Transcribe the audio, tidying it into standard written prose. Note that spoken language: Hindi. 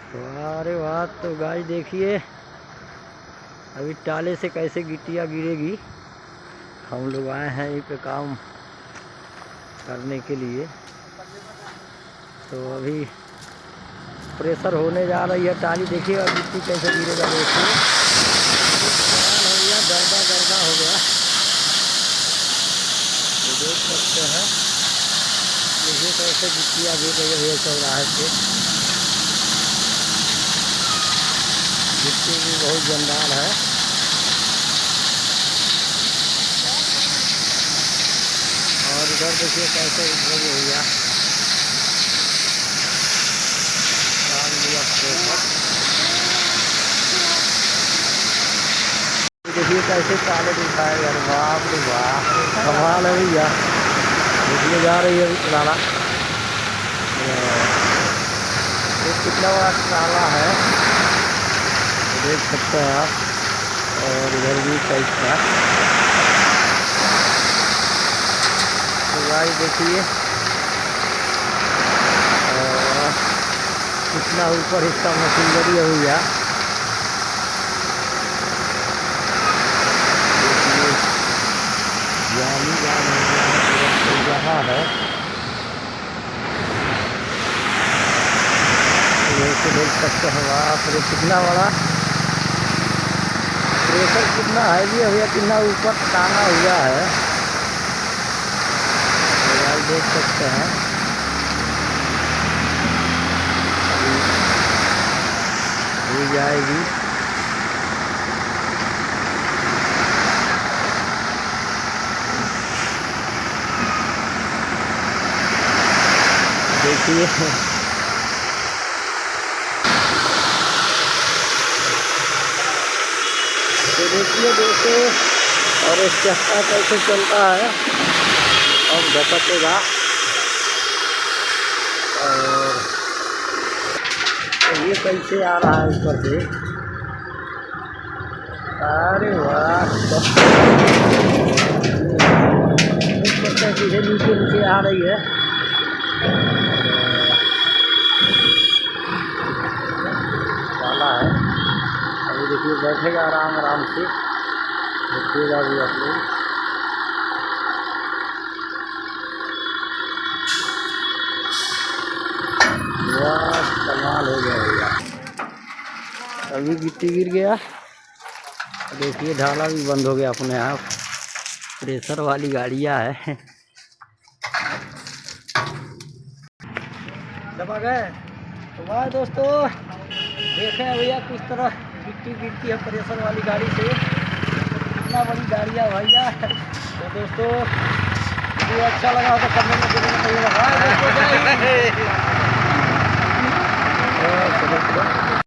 अरे वाह। तो गाइस देखिए अभी टाले से कैसे गिट्टियाँ गिरेगी। हम लोग आए हैं यहीं पे काम करने के लिए। तो अभी प्रेशर होने जा रही है टाली। देखिए अब गिट्टी कैसे गिरेगा। देखिए हो गया, गर्दा गर्दा हो गया। तो देख सकते हैं देखिए कैसे गिट्टियाँ गिर रही है चौराहे से। गिट्टी भी बहुत जंजाल है। और इधर देखिए कैसे लगी हुई है। देखिए कैसे ताले दिखाएगा। बाप रे वाह, कमाल है भैया। देखिए जा रही है ताला। ये कितना बड़ा ताला है देख सकते हैं आप। और इधर भी कैसा तो गाइस देखिए कितना ऊपर इसका मशीनरी हुई है। जाली यहाँ है तो देख सकते हैं। बाप रे कितना बड़ा प्रेशर, कितना हैवी है भैया, कितना ऊपर टांगा हुआ है। तो देख सकते हैं अभी जाएगी। देखिए तो देखिए दोस्तों और इस चक्का कैसे चलता है। अब झपकेगा और तो ये कैसे आ रहा है ऊपर से। अरे वाह सीधे नीचे नीचे आ रही है। वाला है अभी देखिए बैठेगा आराम आराम से। देखिएगा भी आप लोग। वाह कमाल हो गया भैया। अभी गिट्टी गिर गया। देखिए ढाला भी बंद हो गया अपने आप। प्रेशर वाली गाड़ियाँ है। दबा गए तो वाह दोस्तों देखें भैया किस तरह गिट्टी गिरती है प्रेशर वाली गाड़ी से। कितना बड़ी गाड़ियाँ भैया। तो दोस्तों वीडियो अच्छा लगा तो कमेंट में जरूर बताइएगा।